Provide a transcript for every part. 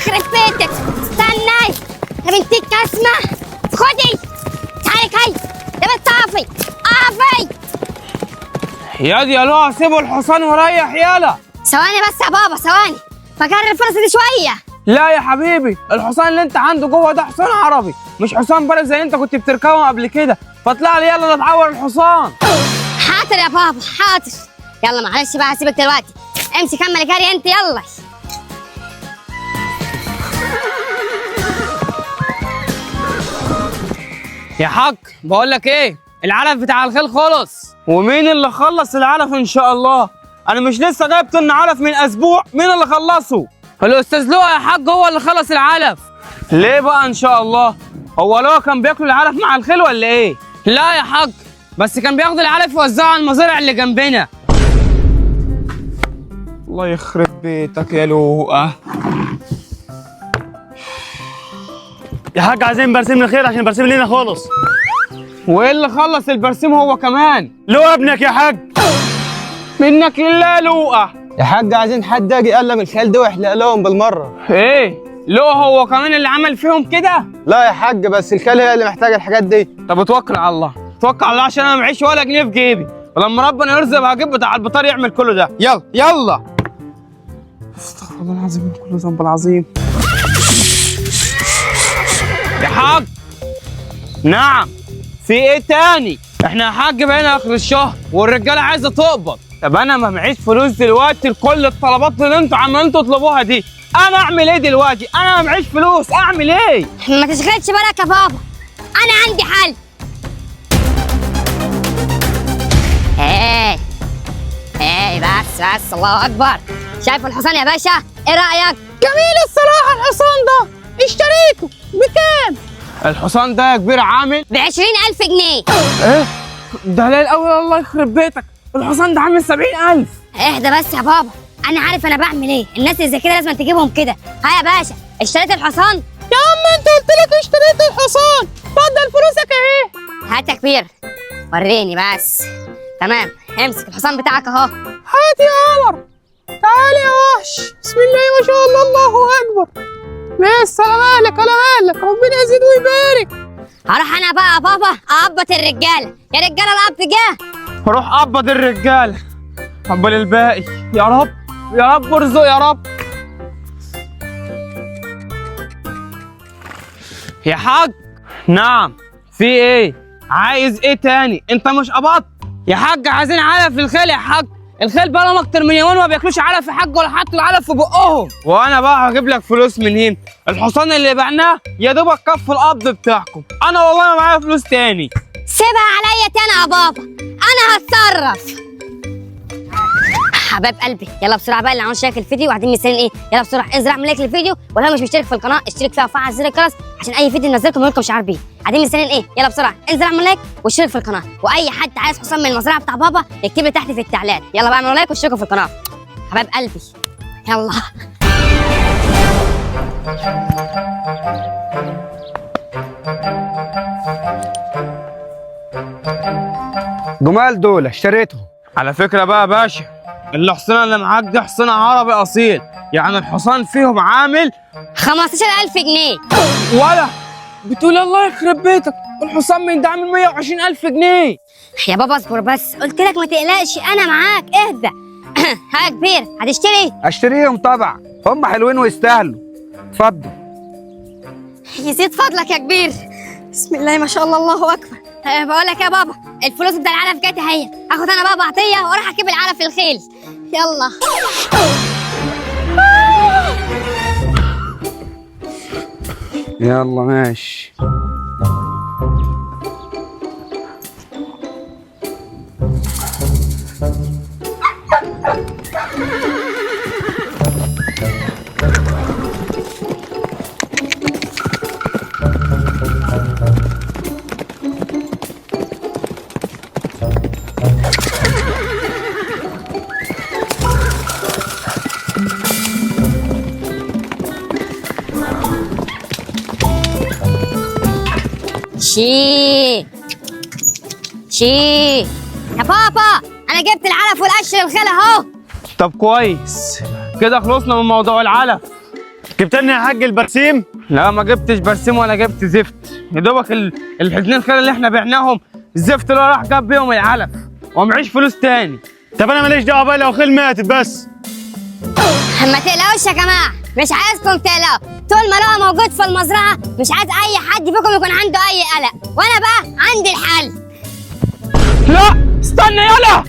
يخرب بيتك. استني يا بنت الكسمة، خدي تعالي هاي يا بنت طافي قافي. يا دي يا لؤى سيبوا الحصان وريح يالا. ثواني بس يا بابا ثواني، فكرر الفرصة دي شوية. لا يا حبيبي، الحصان اللي انت عنده جوه ده حصان عربي، مش حصان بلد زي اللي انت كنت بتركبه قبل كده، فاطلع لي يلا نتعور الحصان. حاضر يا بابا حاضر. يلا معلش بقى هسيبك دلوقتي، امشي كمل جري انت يلا. يا حاج بقول لك ايه، العلف بتاع الخيل خلص. ومين اللي خلص العلف ان شاء الله؟ انا مش لسه جايب طن علف من اسبوع، مين اللي خلصه؟ الاستاذ لؤى يا حاج هو اللي خلص العلف. ليه بقى ان شاء الله؟ هو لؤى كان بياكل العلف مع الخيل ولا ايه؟ لا يا حاج، بس كان بياخد العلف يوزعه على المزارع اللي جنبنا. الله يخرب بيتك يا لؤى. يا حاج عايزين برسيم الخير عشان برسيم لينا خالص. وايه اللي خلص البرسيم هو كمان؟ لؤى ابنك يا حاج. منك لله يا لؤى. يا حاج عايزين حد يجي يقلم الخيل ده ويحلق لهم بالمره. ايه لؤى هو كمان اللي عمل فيهم كده؟ لا يا حاج، بس الخيل هي اللي محتاجه الحاجات دي. طب اتوكل على الله، اتوكل على الله عشان انا معيش ولا جنيه في جيبي، ولما ربنا يرزق هجيب بتاع البطار يعمل كل ده. يلا يلا. استغفر الله العظيم من كل ذنب العظيم. يا حاج. نعم. في ايه تاني؟ احنا يا حاج بقينا اخر الشهر والرجاله عايزه تقبض. طب انا ما معيش فلوس دلوقتي لكل الطلبات اللي انتوا عمالين تطلبوها دي، انا اعمل ايه دلوقتي؟ انا ما معيش فلوس، اعمل ايه؟ ما تشغلش بالك يا بابا، انا عندي حل. ايه بس الله اكبر. شايف الحصان يا باشا؟ ايه رايك؟ جميل الصراحه الحصان ده، اشتريته بكام؟ الحصان ده يا كبير عامل ب20,000 جنيه. ايه؟ ده قليل قوي، الله يخرب بيتك، الحصان ده عامل 70,000. اهدى بس يا بابا، انا عارف انا بعمل ايه، الناس اللي زي كده لازم تجيبهم كده. ها يا باشا اشتريت الحصان؟ يا عم انت قلت لك اشتريت الحصان، اتفضل فلوسك اهي. هات يا كبير وريني بس. تمام، امسك الحصان بتاعك اهو. هات يا قمر، تعالي يا وحش، بسم الله ما شاء الله، الله اكبر. بس على مالك على مالك، ربنا يزيد ويبارك. هروح انا بقى يا بابا اقبض الرجاله. يا رجاله القبض جه. روح قبض الرجاله، قبل الباقي يا رب، يا رب ارزق يا رب. يا حاج. نعم. في ايه؟ عايز ايه تاني؟ انت مش قبضت؟ يا حاج عايزين علف الخيل يا حاج، الخيل بقى لهم اكتر من يومين ما بياكلوش علف يا حاج، ولا حطوا العلف في بقهم. وانا بقى هجيب لك فلوس منين؟ الحصان اللي بعناه يا دوبك كف القبض بتاعكم، انا والله ما معايا فلوس تاني. سيبها عليا تاني يا بابا، انا هتصرف. حبايب قلبي يلا بسرعه بقى، اللي عاوز يشارك الفيديو وقاعدين مستنيين ايه؟ يلا بسرعه انزل اعمل لايك للفيديو، ولو مش مشترك في القناه اشترك فيها وفعل زر الجرس عشان اي فيديو ننزلكم منكم مش عارفين. قاعدين مستنيين ايه؟ يلا بسرعه انزل اعمل لايك واشترك في القناه، واي حد عايز حصان من المزرعه بتاع بابا يكتب لي تحت في التعليقات. يلا بقى اعملوا لايك واشتركوا في القناه حبايب قلبي. يلا. جمال دول اشتريتهم. على فكره بقى يا باشا، الحصان اللي معاك ده حصان عربي اصيل، يعني الحصان فيهم عامل 15,000 جنيه. ولا بتقول الله يخرب بيتك، الحصان من ده عامل 120,000 جنيه. يا بابا اصبر بس، قلت لك ما تقلقش انا معاك، اهدى. ها يا كبير هتشتري؟ اشتريهم طبعا، هم حلوين ويستاهلوا. اتفضل. يزيد فضلك يا كبير. بسم الله ما شاء الله، الله اكبر. بقول لك يا بابا الفلوس بتاع العلف جت اهي، اخد انا بقى بعطيه واروح اجيب العلف للخيل. يلا. يلا ماشي. شي يا بابا انا جبت العلف والقش للخيل اهو. طب كويس كده خلصنا من موضوع العلف. جبت لنا يا حاج البرسيم؟ لا ما جبتش برسيم ولا جبت زفت، يا دوبك الحزنين خير اللي احنا بعناهم الزفت اللي راح جاب بيهم العلف ومعيش فلوس تاني. طب انا ماليش دعوه بقى لو خيل ماتت بس. ما تقلقوش يا جماعه، مش عايزكم تقلقوا. طول ما هو موجود في المزرعه مش عايز اي حد فيكم يكون عنده اي قلق، وانا بقى عندي الحل. لا استنى يلا.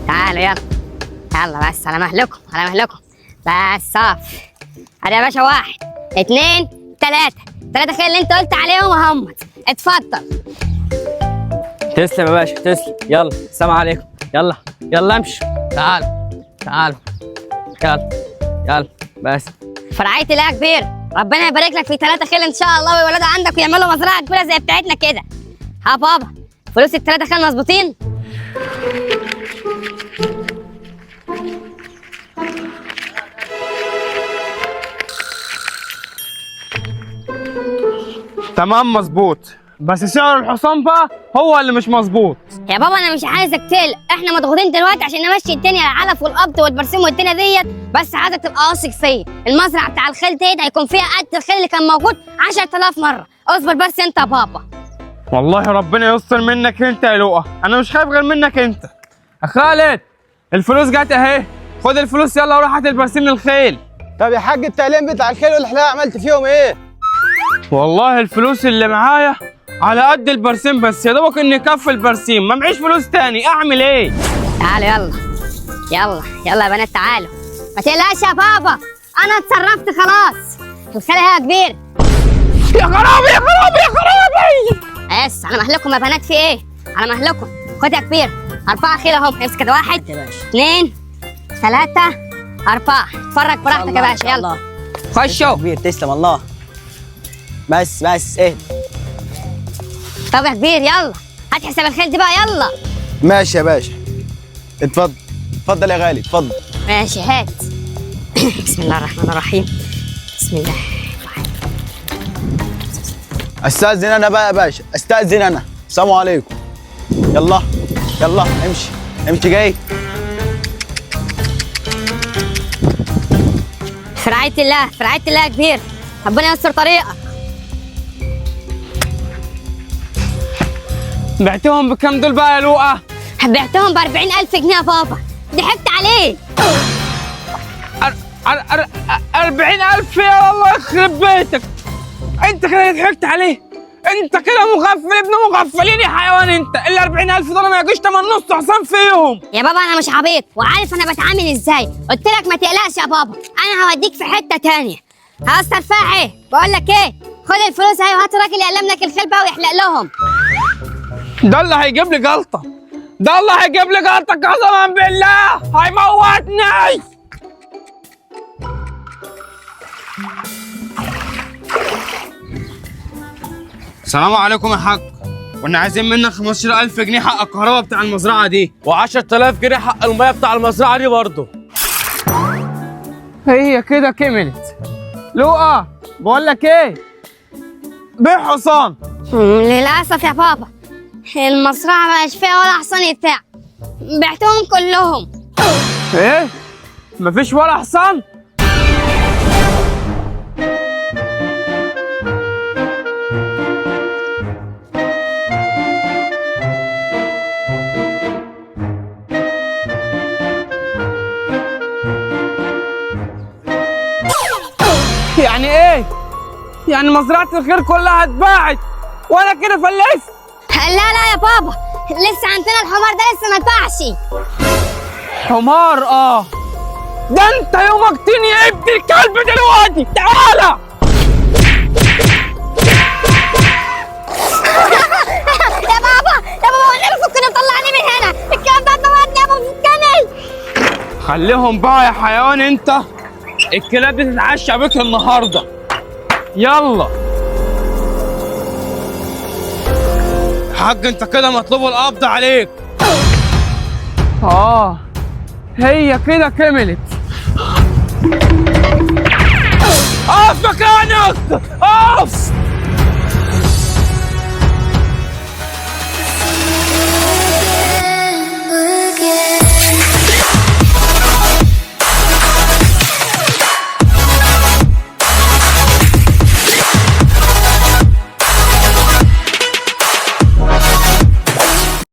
تعالوا يلا يلا بس على مهلكم على مهلكم. بس صف. ادي يا باشا 1 2 3 خيل اللي انت قلت عليهم اهم. اتفضل. تسلم يا باشا تسلم. يلا السلام عليكم. يلا يلا امشي. تعال تعال يلا يلا بس. فرعية الله يا كبير، ربنا يبارك لك في 3 خيل ان شاء الله ويولدوا عندك ويعملوا مزرعه كبيره زي بتاعتنا كده. ها بابا، فلوس ال3 خيل مظبوطين؟ تمام مظبوط، بس سعر الحصان بقى هو اللي مش مظبوط. يا بابا انا مش عايزك تقلق، احنا مضغوطين دلوقتي عشان نمشي الدنيا، العلف والقبض والبرسيم والدنيا ديت، بس عايزك تبقى واثق فيا. المزرعه بتاع الخيل ديت هيكون فيها قد الخيل اللي كان موجود 10,000 مره. اصبر بس انت يا بابا. والله ربنا يستر منك انت يا لؤى، انا مش خايف غير منك انت. يا خالد الفلوس جت اهي، خد الفلوس يلا وروح هات البرسيم للخيل. طب يا حاج التعليم بتاع الخيل والحلاقه عملت فيهم ايه؟ والله الفلوس اللي معايا على قد البرسيم بس، يا دوبك اني كف البرسيم، ما معيش فلوس تاني، اعمل ايه؟ تعالوا يلا يلا يلا يا بنات تعالوا. ما تقلقش يا بابا، انا اتصرفت خلاص. الخيل اهي يا كبير. يا خرابي يا خرابي يا خرابي. بس على مهلكم يا بنات، في ايه؟ على مهلكم. خد يا كبير 4 خيل اهم، امسك كده 1 2 3 4. اتفرج براحتك يا باشا يلا. خشوا. كبير تسلم الله. بس اهدى. طب يا كبير يلا هات حساب الخيل دي بقى يلا. ماشي يا باشا، اتفضل يا غالي اتفضل. ماشي هات. بسم الله الرحمن الرحيم. بسم الله. استاذن انا بقى يا باشا، استاذن انا. السلام عليكم. يلا امشي جاي. في رعاية الله في رعاية الله يا كبير، ربنا يستر طريقك. بعتهم بكام دول بقى يا لؤى؟ بعتهم ب 40,000 جنيه يا بابا، ضحكت عليه. 40,000 يا الله يخرب بيتك. انت كده ضحكت عليه، انت كده مغفل ابن مغفلين يا حيوان. انت ال 40,000 دول ما يجوش تمن نص حصان فيهم. يا بابا انا مش عبيط وعارف انا بتعامل ازاي. قلت لك ما تقلقش يا بابا، انا هوديك في حته تانية. ها استاذ فاحي، بقول لك ايه، خد الفلوس اهي وهات الراجل يقلم لك الخيل بقى ويحلق لهم. ده اللي هيجيب لي جلطه، ده اللي هيجيب لي جلطه قسما بالله، هيموتني. السلام عليكم يا حاج، كنا عايزين منك 15,000 جنيه حق الكهرباء بتاع المزرعه دي، و10,000 جنيه حق الميه بتاع المزرعه دي برضه. هي كده كملت. لؤى بقول لك ايه، بيع حصان. للاسف يا بابا المزرعه مبقاش فيها ولا حصان يتاع، بعتهم كلهم. ايه؟ مفيش ولا حصان؟ يعني ايه؟ يعني مزرعة الخير كلها اتباعت وانا كده فلست؟ لا يا بابا، لسه عندنا الحمار ده لسه ما اتباعش. حمار؟ ده انت يومك تاني يا ابن الكلب دلوقتي، تعالى. يا بابا والنبي فكني طلعني من هنا، الكلام ده موتني يا بابا، فكني. خليهم بقى يا حيوان انت، الكلاب دي تتعشى بيك النهارده. يلا حاج انت كده مطلوب القبض عليك. هي كده كملت. اقف مكانك، اقف.